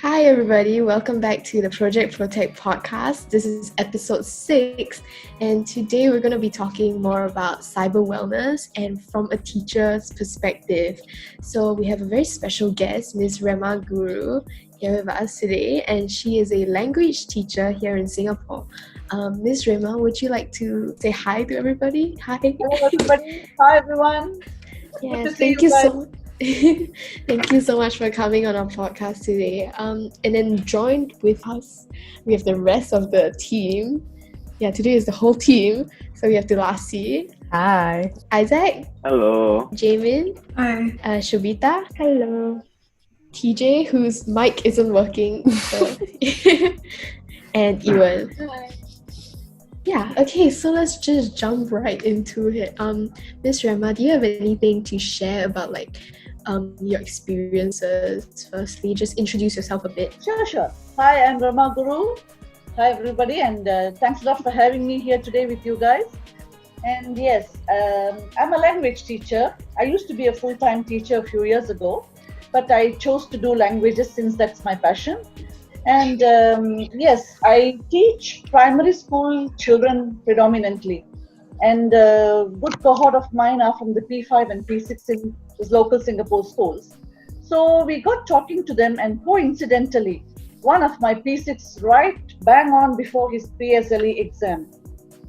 Hi, everybody. Welcome back to the ProTech podcast. This is episode 6, and today we're going to be talking more about cyber wellness and from a teacher's perspective. So, we have a very special guest, Ms Rema Guru, here with us today, and she is a language teacher here in Singapore. Ms Rema, would you like to say hi to everybody? Hi. Hello, everybody. Hi, everyone. Good to see Thank you you guys. so much. Thank you so much for coming on our podcast today. And then joined with us, we have the rest of the team. Yeah, today is the whole team. So we have Thulasi. Hi. Isaac. Hello. Jamin. Hi. Shobita. Hello. TJ, whose mic isn't working. So and Ewan. Hi. Yeah, okay, so let's just jump right into it. Ms. Rema, do you have anything to share about your experiences? Firstly, just introduce yourself a bit. Sure. Hi, I'm Rema Guru. Hi, everybody, and thanks a lot for having me here today with you guys. And yes, I'm a language teacher. I used to be a full-time teacher a few years ago, but I chose to do languages since that's my passion. And yes, I teach primary school children predominantly. And a good cohort of mine are from the P5 and P6 in local Singapore schools. So we got talking to them, and coincidentally, one of my P6 right bang on before his PSLE exam,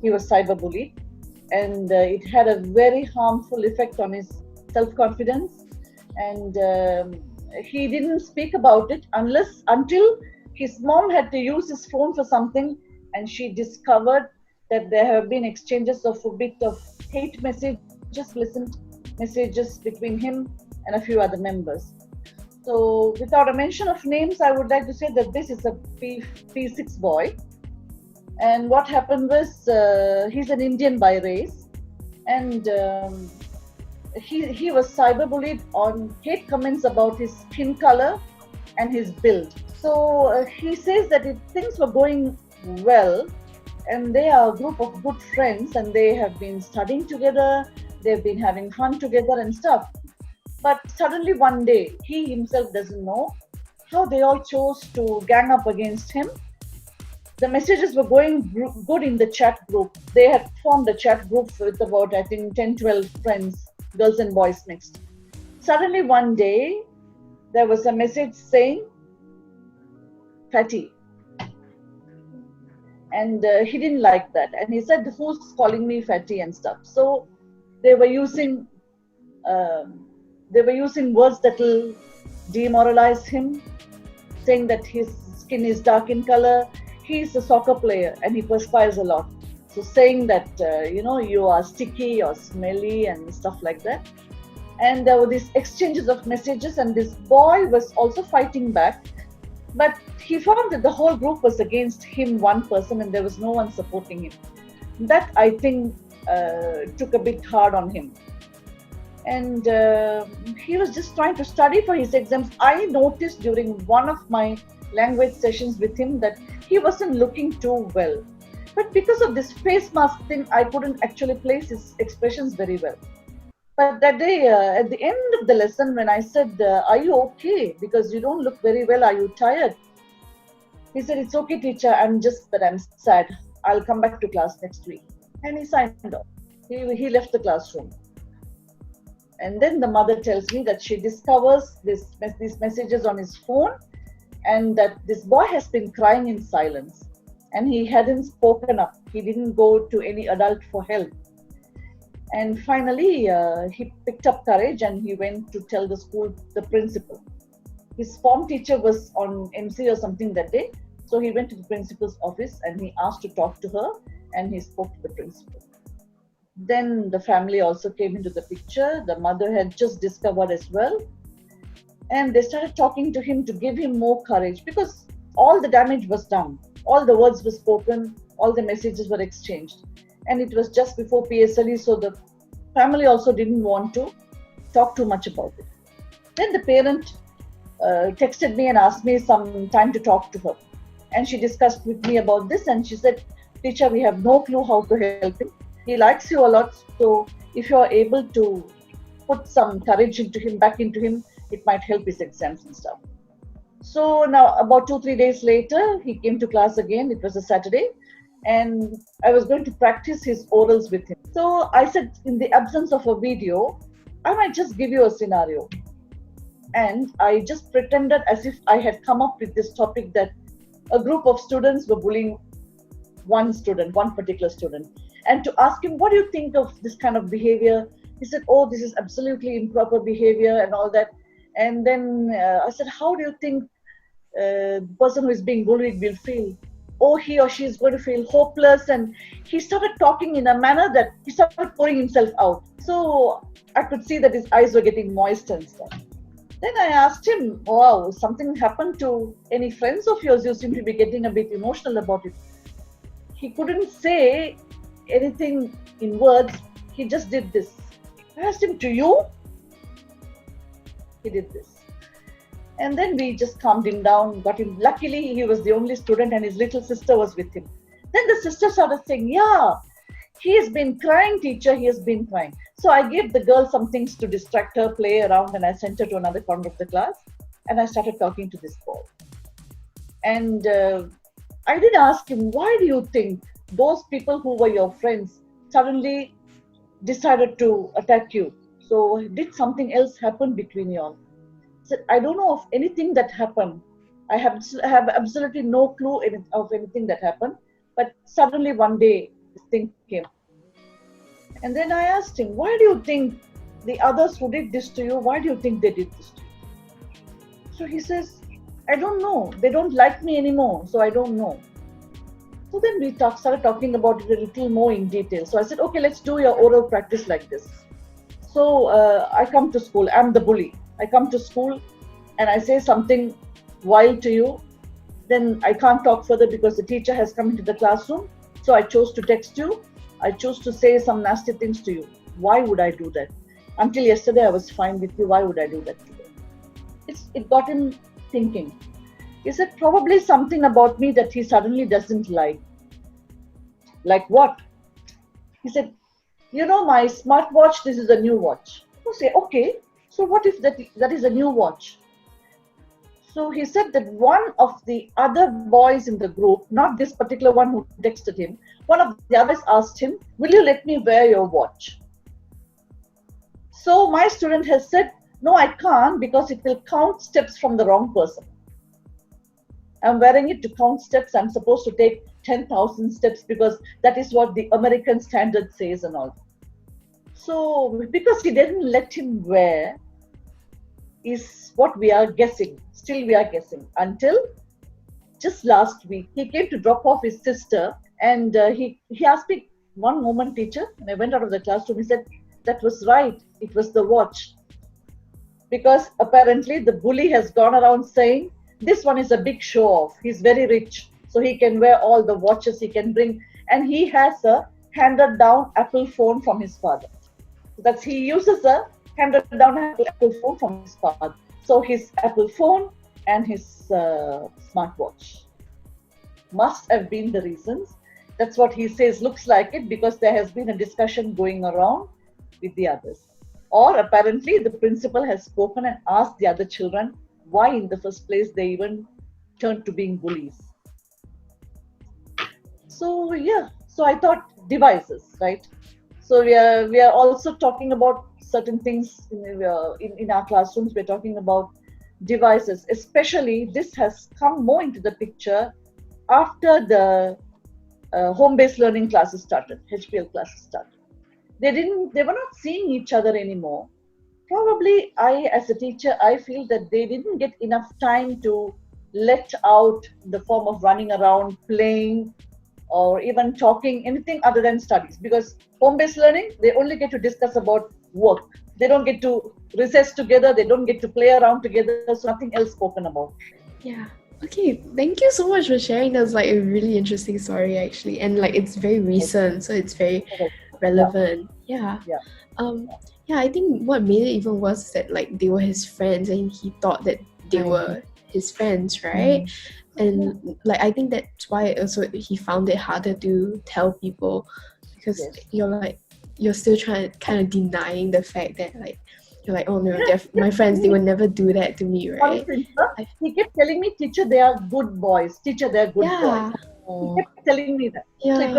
he was cyberbullied. And it had a very harmful effect on his self-confidence. And he didn't speak about it until his mom had to use his phone for something, and she discovered that there have been exchanges of a bit of hate messages between him and a few other members. So without a mention of names, I would like to say that this is a P6 boy. And what happened was, he's an Indian by race, and he was cyberbullied on hate comments about his skin color and his build. So he says that if things were going well, and they are a group of good friends, and they have been studying together, they've been having fun together and stuff. But suddenly one day, he himself doesn't know how they all chose to gang up against him. The messages were going good in the chat group. They had formed a chat group with about, I think, 10, 12 friends, girls and boys mixed. Suddenly one day, there was a message saying, fatty. And he didn't like that. And he said, who's calling me fatty and stuff. So they were using words that will demoralize him, saying that his skin is dark in color. He's a soccer player and he perspires a lot. So saying that, you are sticky or smelly and stuff like that. And there were these exchanges of messages, and this boy was also fighting back. But he found that the whole group was against him, one person, and there was no one supporting him. That, I think, took a bit hard on him. And he was just trying to study for his exams. I noticed during one of my language sessions with him that he wasn't looking too well. But because of this face mask thing, I couldn't actually place his expressions very well. But that day, at the end of the lesson, when I said, are you okay? Because you don't look very well. Are you tired? He said, it's okay, teacher. I'm sad. I'll come back to class next week. And he signed off. He left the classroom. And then the mother tells me that she discovers these messages on his phone, and that this boy has been crying in silence. And he hadn't spoken up. He didn't go to any adult for help. And finally, he picked up courage and he went to tell the principal. His form teacher was on MC or something that day. So he went to the principal's office and he asked to talk to her, and he spoke to the principal. Then the family also came into the picture. The mother had just discovered as well. And they started talking to him to give him more courage, because all the damage was done. All the words were spoken, all the messages were exchanged. And it was just before PSLE, so the family also didn't want to talk too much about it. Then the parent texted me and asked me some time to talk to her. And she discussed with me about this, and she said, teacher, we have no clue how to help him. He likes you a lot, so if you are able to put some courage back into him, it might help his exams and stuff. So now about 2-3 days later, he came to class again. It was a Saturday, and I was going to practice his orals with him. So I said, in the absence of a video, I might just give you a scenario. And I just pretended as if I had come up with this topic that a group of students were bullying one particular student. And to ask him, what do you think of this kind of behavior? He said, oh, this is absolutely improper behavior and all that. And then I said, how do you think the person who is being bullied will feel? Oh, he or she is going to feel hopeless. And he started talking in a manner that he started pouring himself out. So I could see that his eyes were getting moist and stuff. Then I asked him, wow, something happened to any friends of yours? You seem to be getting a bit emotional about it. He couldn't say anything in words. He just did this. I asked him, to you? He did this. And then we just calmed him down, got him. Luckily, he was the only student and his little sister was with him. Then the sister started saying, yeah, he has been crying, teacher, he has been crying. So I gave the girl some things to distract her, play around, and I sent her to another corner of the class. And I started talking to this boy. And I did ask him, why do you think those people who were your friends suddenly decided to attack you? So did something else happen between you all? I said, I don't know of anything that happened. I have absolutely no clue of anything that happened. But suddenly one day, this thing came. And then I asked him, why do you think the others who did this to you, why do you think they did this to you? So he says, I don't know. They don't like me anymore, so I don't know. So then we started talking about it a little more in detail. So I said, okay, let's do your oral practice like this. So I come to school. I'm the bully. I come to school and I say something wild to you. Then I can't talk further because the teacher has come into the classroom. So I chose to text you. I chose to say some nasty things to you. Why would I do that? Until yesterday, I was fine with you. Why would I do that today? It got him thinking. He said, probably something about me that he suddenly doesn't like. Like what? He said, you know, my smartwatch, this is a new watch. I say, okay, so what if that is a new watch? So he said that one of the other boys in the group, not this particular one who texted him, one of the others asked him, will you let me wear your watch? So my student has said, no, I can't because it will count steps from the wrong person. I'm wearing it to count steps. I'm supposed to take 10,000 steps because that is what the American standard says and all. So because he didn't let him wear is what we are guessing. Still we are guessing until just last week. He came to drop off his sister and he asked me, one moment teacher, and I went out of the classroom. He said, that was right. It was the watch. Because apparently the bully has gone around saying, this one is a big show off. He's very rich. So he can wear all the watches he can bring. And he has a handed down Apple phone from his father. He uses a handed down Apple phone from his father. So his Apple phone and his smartwatch must have been the reasons. That's what he says looks like it because there has been a discussion going around with the others. Or apparently the principal has spoken and asked the other children why in the first place they even turned to being bullies. So yeah, so I thought devices, right? So we are also talking about certain things in our classrooms. We're talking about devices, especially this has come more into the picture after the home-based learning classes started, HPL classes started. They were not seeing each other anymore. Probably as a teacher, I feel that they didn't get enough time to let out the form of running around, playing, or even talking, anything other than studies. Because home-based learning, they only get to discuss about work. They don't get to recess together. They don't get to play around together. So nothing else spoken about. Yeah. Okay. Thank you so much for sharing. That was like a really interesting story actually. And like it's very recent. So it's very relevant. Yeah. Yeah, I think what made it even worse is that like they were his friends and he thought that they were his friends, right? And like I think that's why also he found it harder to tell people because you're still trying kind of denying the fact that like You're like, oh no, my friends, they would never do that to me, right? He kept telling me, teacher, they are good boys. Teacher, they are good boys. He kept telling me that. Yeah. So it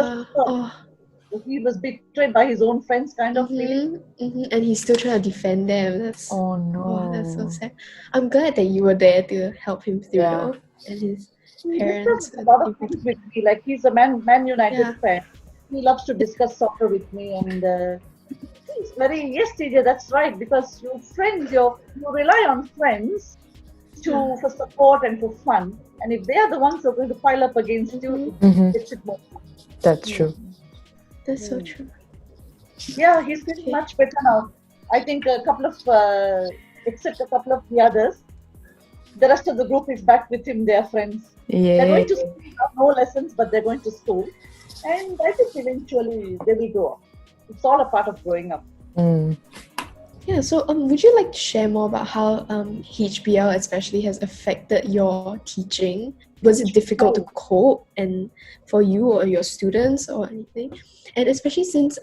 was, he was betrayed by his own friends, kind of feeling. And he's still trying to defend them. That's that's so sad. I'm glad that you were there to help him through, though, and his parents. He discussed a lot of things with me. Like, he's a Man United fan. He loves to discuss soccer with me, and he's very, yes, TJ, that's right. Because your friends, you rely on friends for support and for fun. And if they are the ones who are going to pile up against you, it's more fun. That's true. That's so true. Yeah, he's feeling much better now. I think except a couple of the others, the rest of the group is back with him. They are friends. Yeah. They're going to school, no lessons, but they're going to school. And I think eventually they will grow up. It's all a part of growing up. Yeah, so would you like to share more about how HBL especially has affected your teaching? Was it difficult to cope and for you or your students or anything? And especially since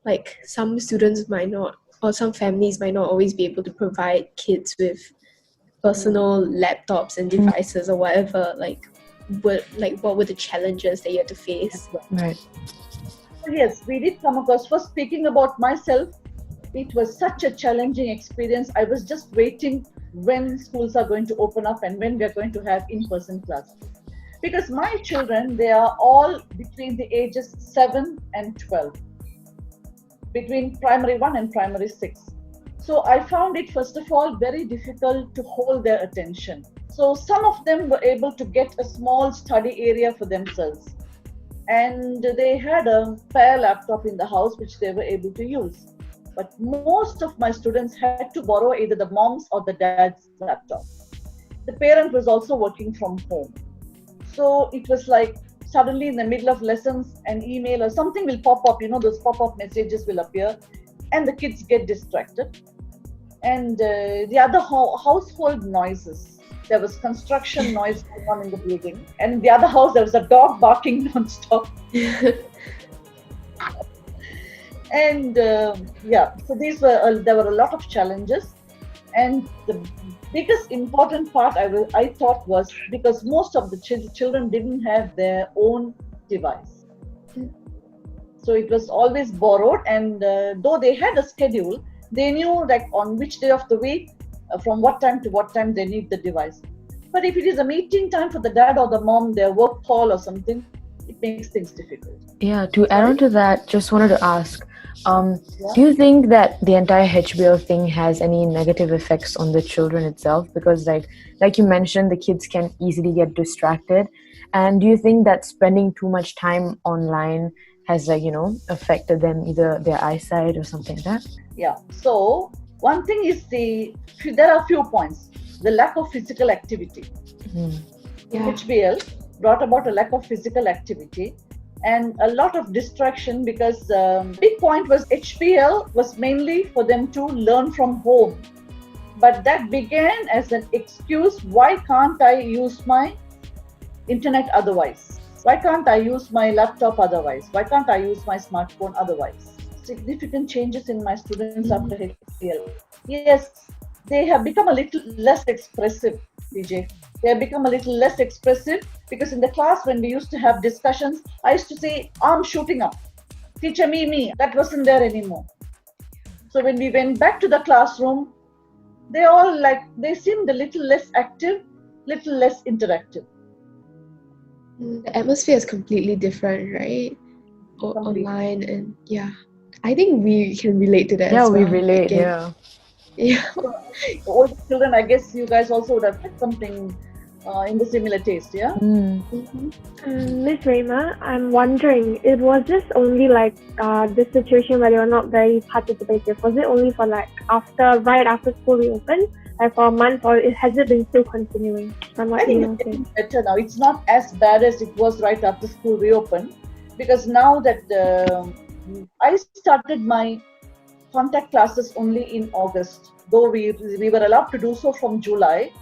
like some students might not, or some families might not always be able to provide kids with personal laptops and devices or whatever, what were the challenges that you had to face? Right. Yes, we did come across. First, speaking about myself, it was such a challenging experience. I was just waiting when schools are going to open up and when we are going to have in-person classes. Because my children, they are all between the ages 7 and 12, between primary 1 and primary 6. So I found it, first of all, very difficult to hold their attention. So some of them were able to get a small study area for themselves. And they had a spare laptop in the house which they were able to use. But most of my students had to borrow either the mom's or the dad's laptop. The parent was also working from home. So it was like suddenly in the middle of lessons, an email or something will pop up, those pop-up messages will appear and the kids get distracted. And the other household noises. There was construction noise going on in the building. And the other house, there was a dog barking non-stop. And so there were a lot of challenges. And the biggest important part I thought was because most of the children didn't have their own device. So it was always borrowed, and though they had a schedule, they knew like on which day of the week, from what time to what time they need the device. But if it is a meeting time for the dad or the mom, their work call or something, it makes things difficult. Yeah, to add on to that, just wanted to ask, do you think that the entire HBL thing has any negative effects on the children itself? Because like you mentioned, the kids can easily get distracted. And do you think that spending too much time online has affected them, either their eyesight or something like that? Yeah. So one thing is there are a few points. The lack of physical activity. HBL brought about a lack of physical activity and a lot of distraction because big point was HBL was mainly for them to learn from home. But that began as an excuse. Why can't I use my internet otherwise? Why can't I use my laptop otherwise? Why can't I use my smartphone otherwise? Significant changes in my students after HBL. Yes, they have become a little less expressive, DJ. They have become a little less expressive because in the class when we used to have discussions, I used to say, arm shooting up. Teacher, me. That wasn't there anymore. So when we went back to the classroom, they seemed a little less active, little less interactive. The atmosphere is completely different, right? Online and I think we can relate to that as well. Yeah, we relate, yeah. Older children, I guess you guys also would have had something in the similar taste, yeah? Ms Rema, I'm wondering, was this only this situation where they were not very participative? Was it only for right after school reopened, for a month, or has it been still continuing? I think it's getting better now. It's not as bad as it was right after school reopened, because now that I started my contact classes only in August, though we were allowed to do so from July.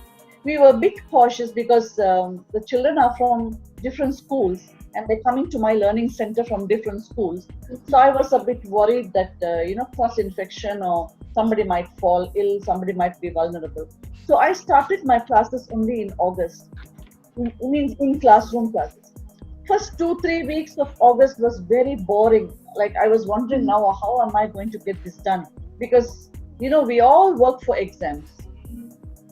We were a bit cautious because the children are from different schools and they're coming to my learning center from different schools. So I was a bit worried that, cross-infection or Somebody might fall ill, somebody might be vulnerable. So I started my classes only in August, in classroom classes. First 2-3 weeks of August was very boring. Like I was wondering now, how am I going to get this done? Because, we all work for exams.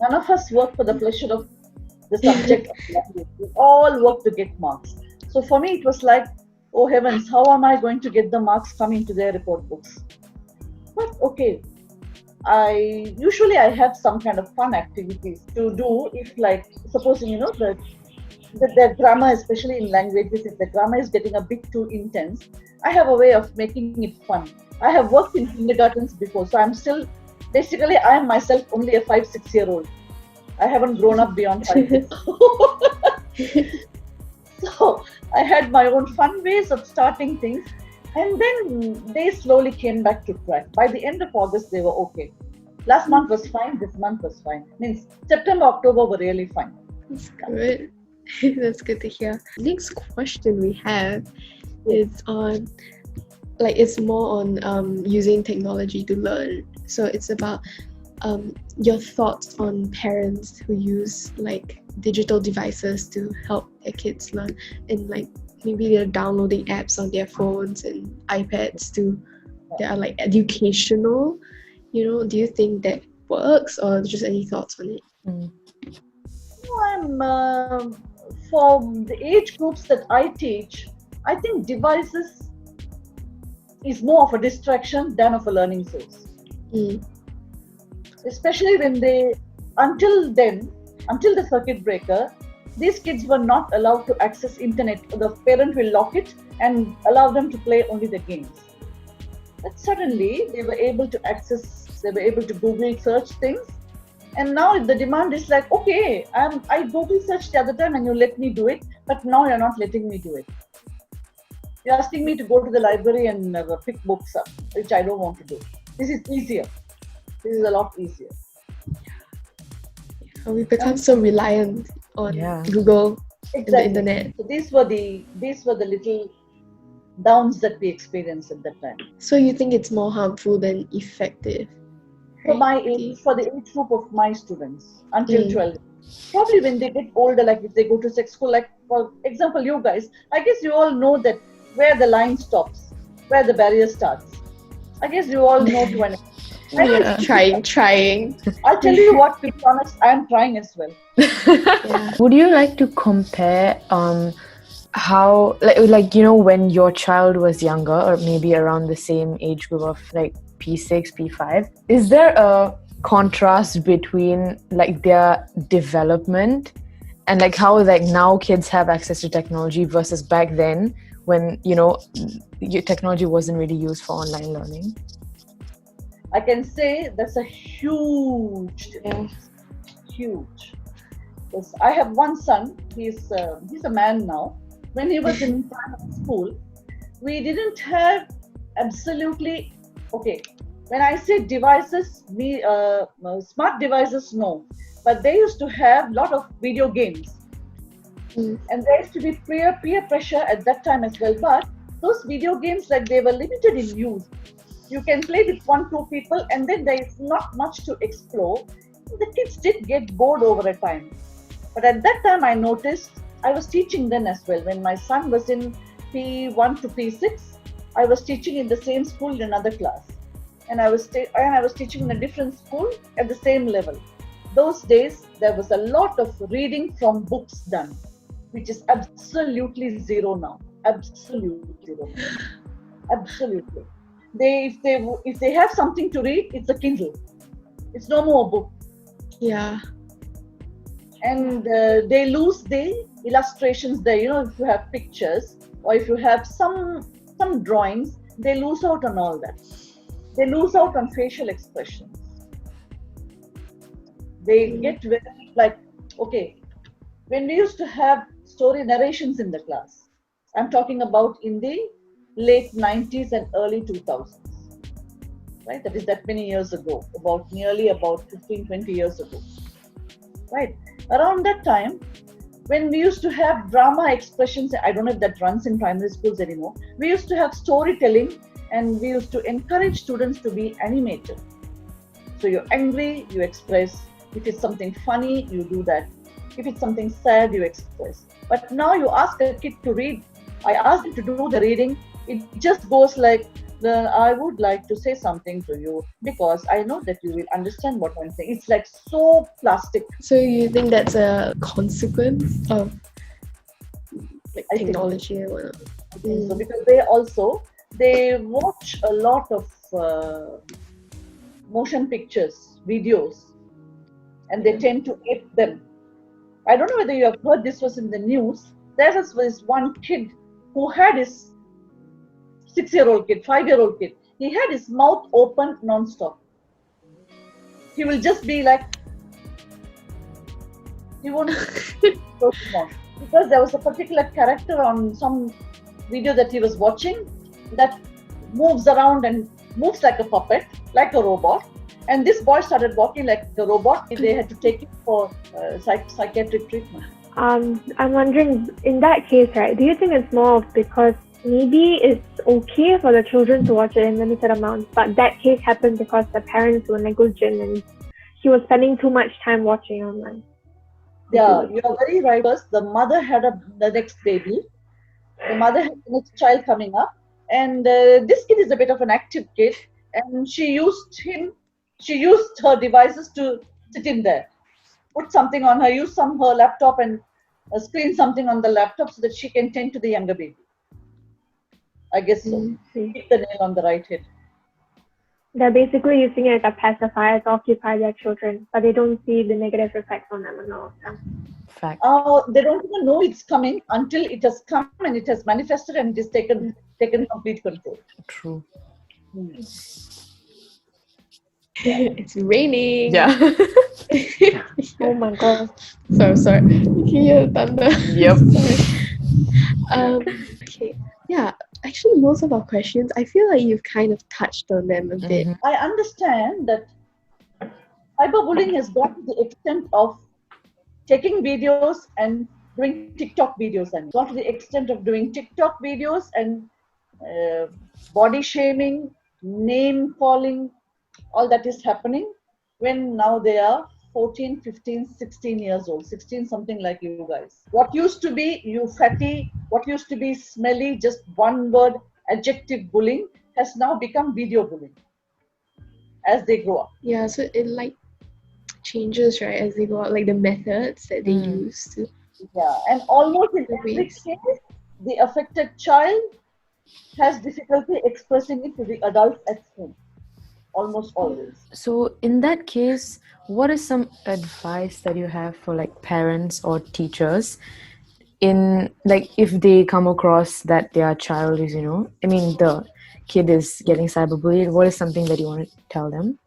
None of us work for the pleasure of the subject. We all work to get marks. So for me, it was like, oh heavens, how am I going to get the marks coming to their report books? But okay, I have some kind of fun activities to do if, like, supposing, the grammar, especially in languages, if the grammar is getting a bit too intense, I have a way of making it fun. I have worked in kindergartens before, so I am myself only a 5-6-year-old. I haven't grown up beyond 5. So I had my own fun ways of starting things, and then they slowly came back to track. By the end of August, they were okay. Last month was fine, this month was fine. Means September, October were really fine. That's good. That's good to hear. Next question we have is on, it's more on using technology to learn. So it's about your thoughts on parents who use digital devices to help their kids learn, and maybe they're downloading apps on their phones and iPads that are educational. Do you think that works, or just any thoughts on it? For the age groups that I teach, I think devices is more of a distraction than of a learning source. Especially when until the circuit breaker, these kids were not allowed to access internet. The parent will lock it and allow them to play only the games. But suddenly they were able to Google search things. And now the demand is like, okay, I Google searched the other time and you let me do it, but now you're not letting me do it. You're asking me to go to the library and pick books up, which I don't want to do. This is easier. This is a lot easier. We become so reliant on Google and the internet. So these were the little downs that we experienced at that time. So you think it's more harmful than effective? For the age group of my students until 12. Probably when they get older, like if they go to sex school, like for example, you guys, I guess you all know that where the line stops, where the barrier starts. I guess you all know to an extent. Trying. I'll tell you what, to be honest, I'm trying as well. Would you like to compare how, when your child was younger, or maybe around the same age group of P6, P5, is there a contrast between their development and how now kids have access to technology versus back then when technology wasn't really used for online learning? I can say that's a huge difference. Huge. Because I have one son, he's a man now. When he was in primary school, we didn't have absolutely, okay, when I say devices, smart devices, no. But they used to have a lot of video games. And there used to be peer pressure at that time as well. But those video games, they were limited in use. You can play with 1-2 people, and then there is not much to explore. The kids did get bored over a time. But at that time, I noticed, I was teaching then as well. When my son was in P1 to P6, I was teaching in the same school in another class. And I was teaching in a different school at the same level. Those days, there was a lot of reading from books done, which is absolutely zero now. Absolutely zero. Absolutely. If they have something to read, it's a Kindle. It's no more a book. Yeah. And they lose the illustrations there. If you have pictures or if you have some drawings, they lose out on all that. They lose out on facial expressions. They get very okay, when we used to have story narrations in the class, I'm talking about in the late 90s and early 2000s, right? That is that many years ago, nearly 15-20 years ago, right? Around that time, when we used to have drama expressions, I don't know if that runs in primary schools anymore, we used to have storytelling and we used to encourage students to be animated. So you're angry, you express. If it's something funny, you do that. If it's something sad, you express. But now you ask a kid to read. I asked him to do the reading. It just goes like, I would like to say something to you because I know that you will understand what I'm saying. It's like so plastic. So you think that's a consequence of like technology and whatnot? I think so, because they watch a lot of motion pictures, videos, and they tend to ape them. I don't know whether you have heard, this was in the news. There was this one kid who had his 6-year-old kid, 5-year-old kid. He had his mouth open non-stop. He will just be like, he won't close his mouth. Because there was a particular character on some video that he was watching that moves around and moves like a puppet, like a robot. And this boy started walking like a robot. They had to take him for psychiatric treatment. I'm wondering, in that case, right, do you think it's more of because maybe it's okay for the children to watch it in limited amounts, but that case happened because the parents were negligent and he was spending too much time watching online? Yeah, you are very right. First, the mother had the next baby. The mother had the next child coming up. And this kid is a bit of an active kid. And she used her devices to sit in there. Put something on her, use her laptop and screen something on the laptop so that she can tend to the younger baby. I guess so. Hit the nail on the right head. They're basically using it as a pacifier to occupy their children, but they don't see the negative effects on them and all of them. Fact. They don't even know it's coming until it has come and it has manifested and it is taken complete control. True. It's raining. Yeah. Oh my god. Sorry. You can hear the thunder. Yep. Okay. Yeah. Actually, most of our questions, I feel like you've kind of touched on them a bit. I understand that cyberbullying has gone to the extent of taking videos and doing TikTok videos. And gone to the extent of doing TikTok videos and body shaming, name calling, all that is happening when now they are 14, 15, 16 years old, 16 something like you guys. What used to be you fatty, what used to be smelly, just one word adjective bullying has now become video bullying as they grow up. Yeah, so it like changes, right, as they go out, like the methods that they use to. Yeah, and almost in every case, the affected child has difficulty expressing it to the adult at home. Almost always. So in that case, what is some advice that you have for like parents or teachers in like if they come across that their child is, the kid is getting cyberbullied, what is something that you want to tell them?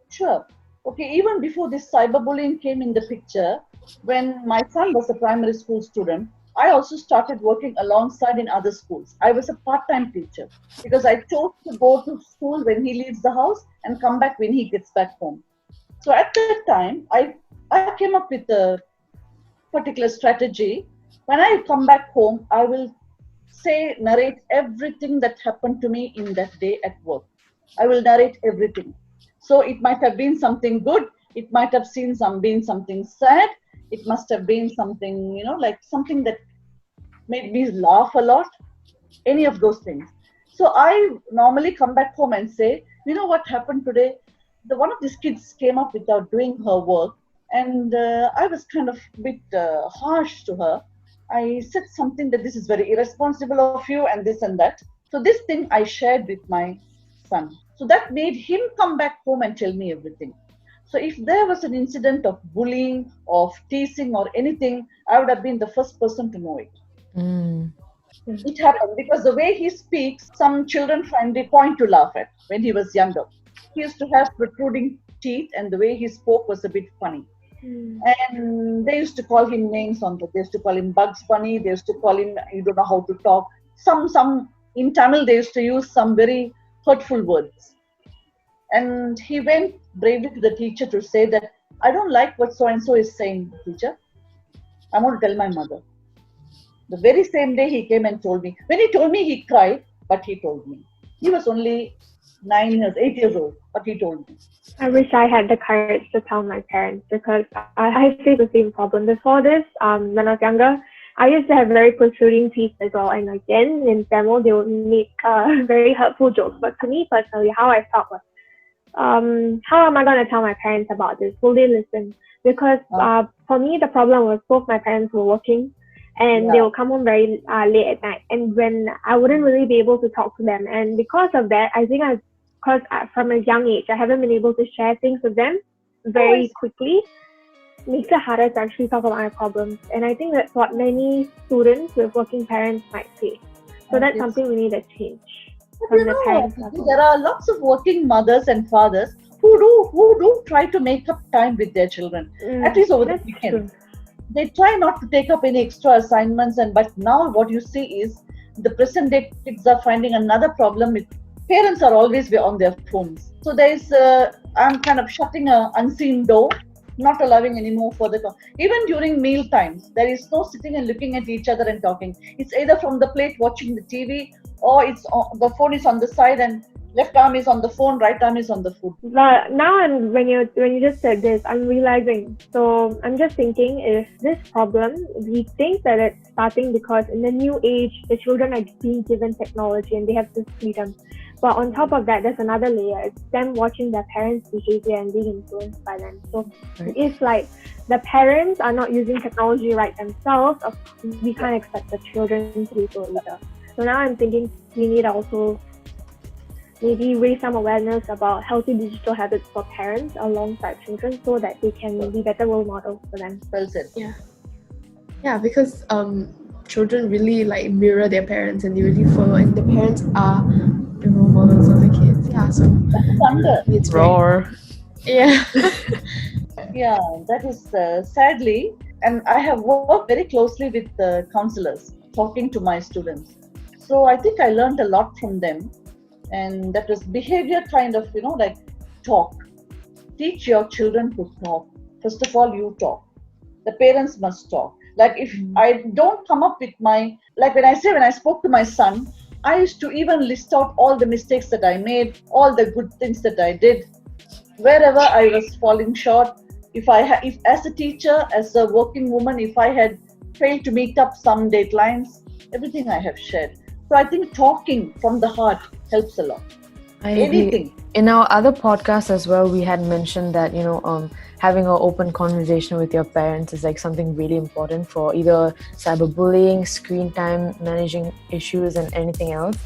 Sure. Okay, even before this cyberbullying came in the picture, when my son was a primary school student, I also started working alongside in other schools. I was a part-time teacher because I chose to go to school when he leaves the house and come back when he gets back home. So at that time, I came up with a particular strategy. When I come back home, I will narrate everything that happened to me in that day at work. I will narrate everything. So it might have been something good. It might have been something sad. It must have been something, like something that made me laugh a lot. Any of those things. So I normally come back home and say, what happened today? One of these kids came up without doing her work. And I was kind of a bit harsh to her. I said something that this is very irresponsible of you and this and that. So this thing I shared with my son. So that made him come back home and tell me everything. So if there was an incident of bullying, of teasing or anything, I would have been the first person to know it. It happened because the way he speaks, some children find a point to laugh at when he was younger. He used to have protruding teeth and the way he spoke was a bit funny. And they used to call him names on that. They used to call him Bugs Bunny. They used to call him, you don't know how to talk. Some in Tamil, they used to use some very hurtful words. And he went bravely to the teacher to say that, I don't like what so-and-so is saying, teacher. I'm going to tell my mother. The very same day he came and told me. When he told me, he cried, but he told me. He was only 8 years old, what he told me. I wish I had the courage to tell my parents because I faced the same problem. Before this, when I was younger, I used to have very protruding teeth as well. And again, in Tamil, they would make very hurtful jokes. But to me personally, how I felt was, how am I going to tell my parents about this? Will they listen? Because for me, the problem was both my parents were working and they will come home very late at night. And when I wouldn't really be able to talk to them. And because of that, I think because from a young age, I haven't been able to share things with them very quickly. Makes it harder to actually talk about my problems. And I think that's what many students with working parents might face. So that's something we need to change. From the parents level. There are lots of working mothers and fathers who do try to make up time with their children, at least over the weekend. They try not to take up any extra assignments, but now what you see is the present day kids are finding another problem with parents are always on their phones. So there is, I'm kind of shutting an unseen door, not allowing any more further talk. Even during meal times, there is no sitting and looking at each other and talking. It's either from the plate watching the TV, or the phone is on the side and left arm is on the phone, right arm is on the food. But now, and when you just said this, I'm realizing. So I'm just thinking, if this problem, we think that it's starting because in the new age, the children are being given technology and they have this freedom. But on top of that, there's another layer. It's them watching their parents' behavior and being influenced by them. So if like the parents are not using technology right themselves, we can't expect the children to do so either. So now I'm thinking we need also maybe raise some awareness about healthy digital habits for parents alongside children so that they can be better role models for them. Well said. Yeah, because children really like mirror their parents and they really follow, and the parents are the role models of the kids. Yeah, so It's roar. Yeah. Yeah, that is sadly, and I have worked very closely with counselors talking to my students. So I think I learned a lot from them, and that was behavior kind of, like talk. Teach your children to talk. First of all, you talk. The parents must talk. Like if I don't come up with when I spoke to my son, I used to even list out all the mistakes that I made, all the good things that I did, wherever I was falling short. If as a teacher, as a working woman, if I had failed to meet up some deadlines, everything I have shared. So I think talking from the heart helps a lot. Anything. In our other podcast as well, we had mentioned that, having an open conversation with your parents is like something really important for either cyberbullying, screen time, managing issues and anything else.